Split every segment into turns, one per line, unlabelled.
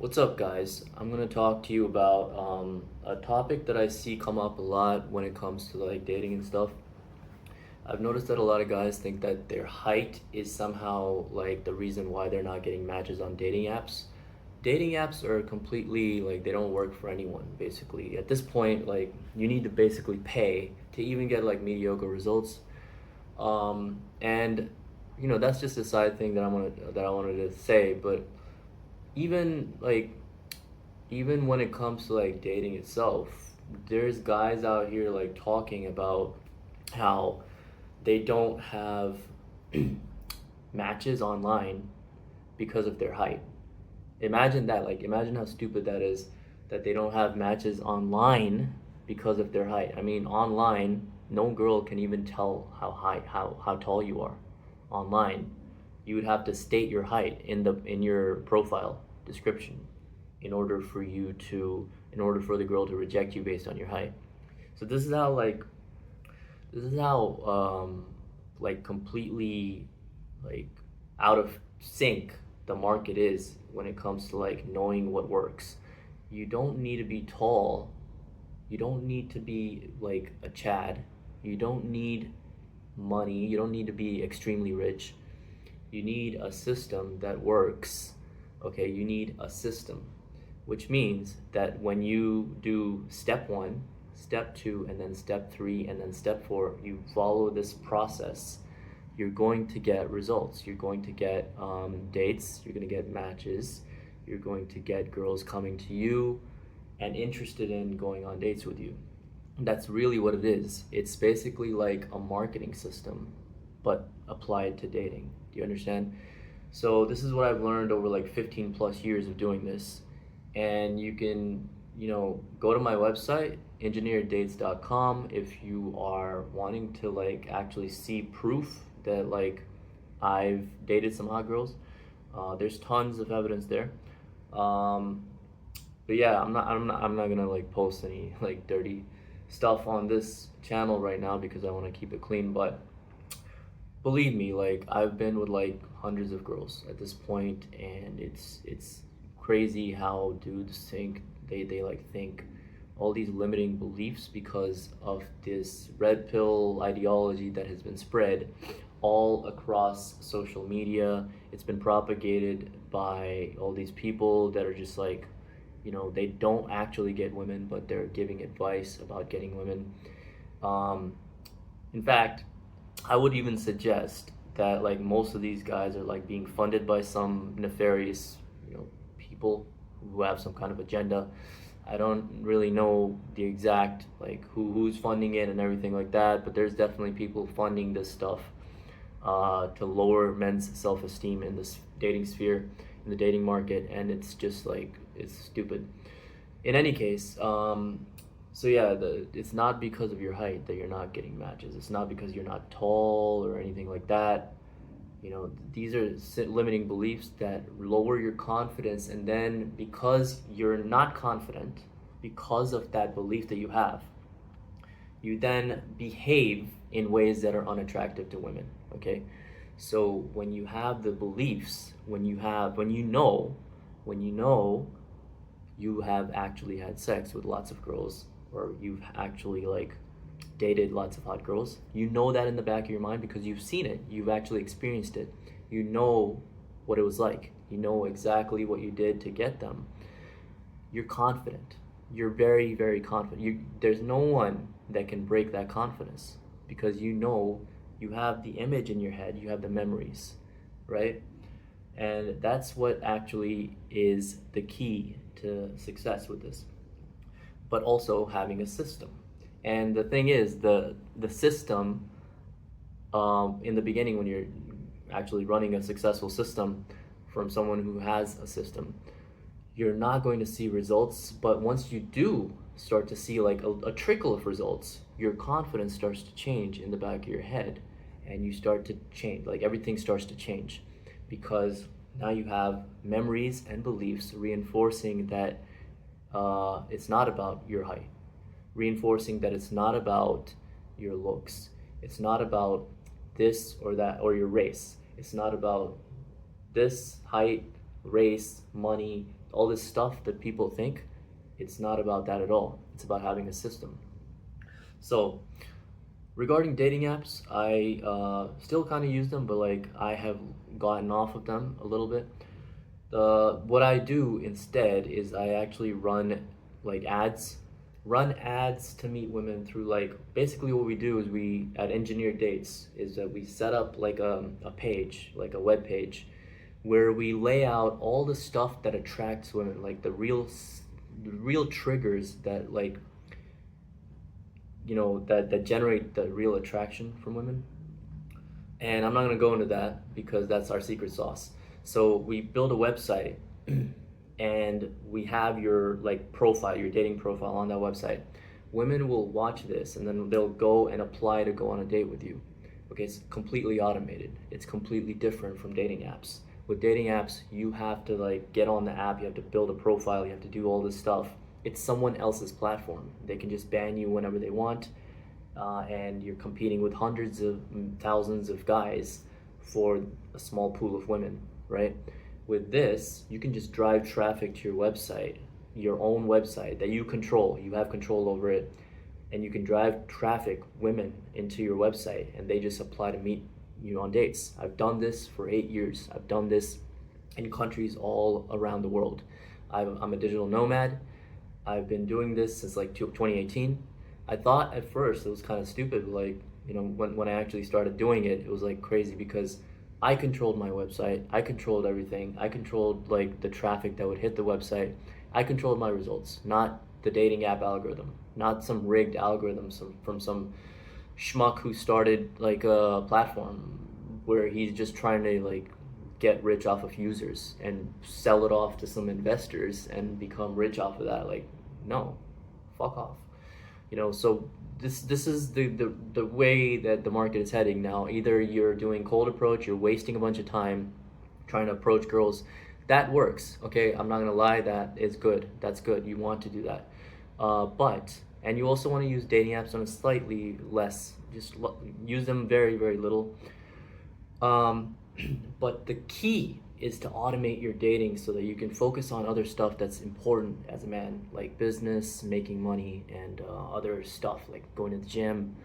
What's up, guys? I'm gonna talk to you about a topic that I see come up a lot when it comes to like dating and stuff. I've noticed that a lot of guys think that their height is somehow like the reason why they're not getting matches on dating apps. Dating apps are completely like they don't work for anyone, basically. At this point, like you need to basically pay to even get like mediocre results. And that's just a side thing that I wanted to say, but even like even when it comes to like dating itself, there's guys out here like talking about how they don't have matches online because of their height. Imagine that, like imagine how stupid that is, that they don't have matches online because of their height. I mean, online, no girl can even tell how tall you are. Online, you would have to state your height in your profile description in order for the girl to reject you based on your height. So this is how like completely like out of sync the market is when it comes to like knowing what works. You don't need to be tall. You don't need to be like a Chad. You don't need money. You don't need to be extremely rich. You need a system that works. Okay, you need a system, which means that when you do step one, step two, and then step three, and then step four, you follow this process, you're going to get results. You're going to get dates, you're going to get matches, you're going to get girls coming to you and interested in going on dates with you. That's really what it is. It's basically like a marketing system, but applied to dating. Do you understand? So this is what I've learned over like 15 plus years of doing this. And you can, go to my website, engineerdates.com, if you are wanting to like actually see proof that like I've dated some hot girls. There's tons of evidence there. Um, but yeah, I'm not gonna like post any like dirty stuff on this channel right now because I want to keep it clean. But believe me, like I've been with like hundreds of girls at this point, and it's crazy how dudes think they like think all these limiting beliefs because of this red pill ideology that has been spread all across social media. It's been propagated by all these people that are just like, they don't actually get women, but they're giving advice about getting women. Um, in fact, I would even suggest that like most of these guys are like being funded by some nefarious, people who have some kind of agenda. I don't really know the exact like who's funding it and everything like that, but there's definitely people funding this stuff to lower men's self-esteem in this dating sphere, in the dating market, and it's just like it's stupid. In any case, so yeah, it's not because of your height that you're not getting matches. It's not because you're not tall or anything like that. These are limiting beliefs that lower your confidence, and then because you're not confident, because of that belief that you have, you then behave in ways that are unattractive to women. Okay, so when you have the beliefs, when you know you have actually had sex with lots of girls, or you've actually like dated lots of hot girls, you know that in the back of your mind because you've seen it, you've actually experienced it, you know what it was like, you know exactly what you did to get them. You're confident. You're very, very confident. There's no one that can break that confidence because you have the image in your head, you have the memories, right? And that's what actually is the key to success with this, but also having a system. And the thing is, the system, in the beginning, when you're actually running a successful system from someone who has a system, you're not going to see results. But once you do start to see like a trickle of results, your confidence starts to change in the back of your head, and you start to change. Like everything starts to change because now you have memories and beliefs reinforcing that it's not about your height, reinforcing that it's not about your looks, it's not about this or that, or your race. It's not about this height, race, money, all this stuff that people think, it's not about that at all. It's about having a system. So regarding dating apps, I still kind of use them, but like I have gotten off of them a little bit. What I do instead is I actually run ads to meet women through, like, basically what we do is we at Engineered Dates is that we set up like a page, like a web page, where we lay out all the stuff that attracts women, like the real triggers that, like, that generate the real attraction from women. And I'm not going to go into that because that's our secret sauce. So we build a website and we have your like profile, your dating profile on that website. Women will watch this and then they'll go and apply to go on a date with you. Okay, it's completely automated. It's completely different from dating apps. With dating apps, you have to like get on the app, you have to build a profile, you have to do all this stuff. It's someone else's platform. They can just ban you whenever they want, and you're competing with hundreds of thousands of guys for a small pool of women, right? With this, you can just drive traffic to your website, your own website that you control. You have control over it, and you can drive traffic, women, into your website, and they just apply to meet you on dates. I've done this for 8 years. I've done this in countries all around the world. I'm a digital nomad. I've been doing this since like 2018. I thought at first it was kind of stupid, like, when I actually started doing it, it was like crazy because I controlled my website, I controlled everything, I controlled like the traffic that would hit the website, I controlled my results, not the dating app algorithm, not some rigged algorithm from some schmuck who started like a platform where he's just trying to like get rich off of users and sell it off to some investors and become rich off of that. Like, no, fuck off. So this is the way that the market is heading now. Either you're doing cold approach, you're wasting a bunch of time trying to approach girls. That works, okay? I'm not gonna lie, that is good. That's good. You want to do that. And you also want to use dating apps on a slightly less, use them very, very little. But the key is to automate your dating so that you can focus on other stuff that's important as a man, like business, making money, and other stuff like going to the gym,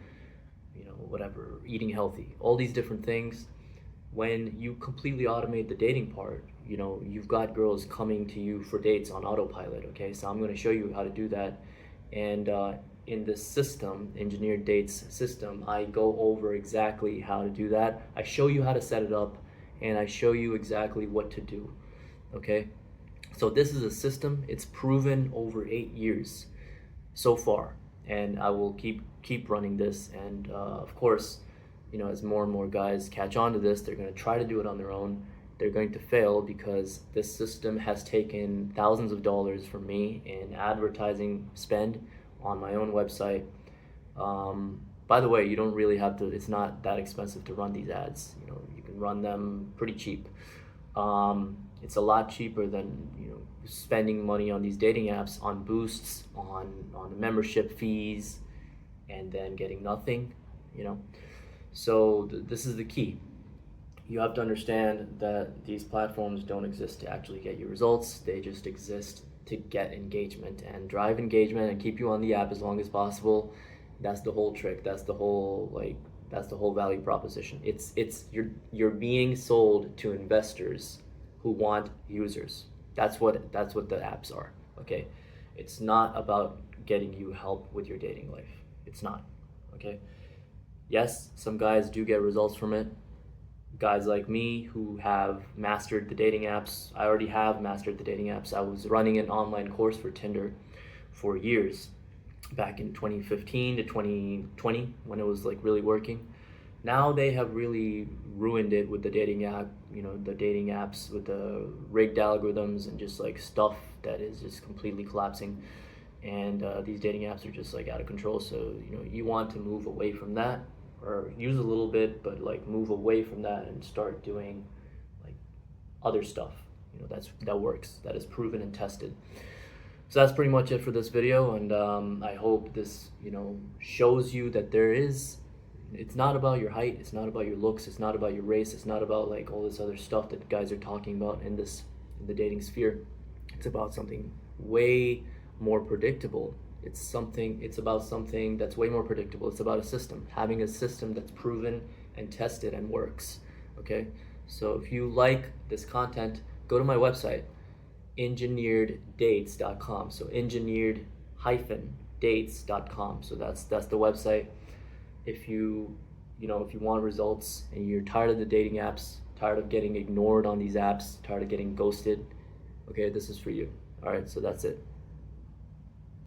whatever, eating healthy, all these different things. When you completely automate the dating part, you've got girls coming to you for dates on autopilot, okay? So I'm going to show you how to do that. And in this system, Engineered Dates system, I go over exactly how to do that. I show you how to set it up, and I show you exactly what to do, okay? So this is a system. It's proven over 8 years so far, and I will keep running this. And of course, as more and more guys catch on to this, they're going to try to do it on their own. They're going to fail because this system has taken thousands of dollars from me in advertising spend on my own website. By the way, you don't really have to, it's not that expensive to run these ads. You can run them pretty cheap. It's a lot cheaper than, spending money on these dating apps, on boosts, on the membership fees, and then getting nothing, So this is the key. You have to understand that these platforms don't exist to actually get you results. They just exist to get engagement and drive engagement and keep you on the app as long as possible. That's the whole trick. That's the whole value proposition. It's you're being sold to investors who want users. That's what the apps are. Okay, it's not about getting you help with your dating life. It's not. Okay. Yes, some guys do get results from it. Guys like me who have mastered the dating apps. I already have mastered the dating apps. I was running an online course for Tinder for years, back in 2015 to 2020 when it was like really working. Now they have really ruined it with the dating app, the dating apps with the rigged algorithms and just like stuff that is just completely collapsing. And these dating apps are just like out of control. So you want to move away from that, or use a little bit, but like move away from that and start doing like other stuff. That works. That is proven and tested. So that's pretty much it for this video, and I hope this shows you that it's not about your height, it's not about your looks, it's not about your race, it's not about like all this other stuff that guys are talking about in the dating sphere. It's about something way more predictable. It's about something that's way more predictable. It's about a system, having a system that's proven and tested and works. Okay, so if you like this content, go to my website, engineereddates.com. So engineered-dates.com. So that's the website. If you want results and you're tired of the dating apps, tired of getting ignored on these apps, tired of getting ghosted, okay, this is for you. All right, so that's it.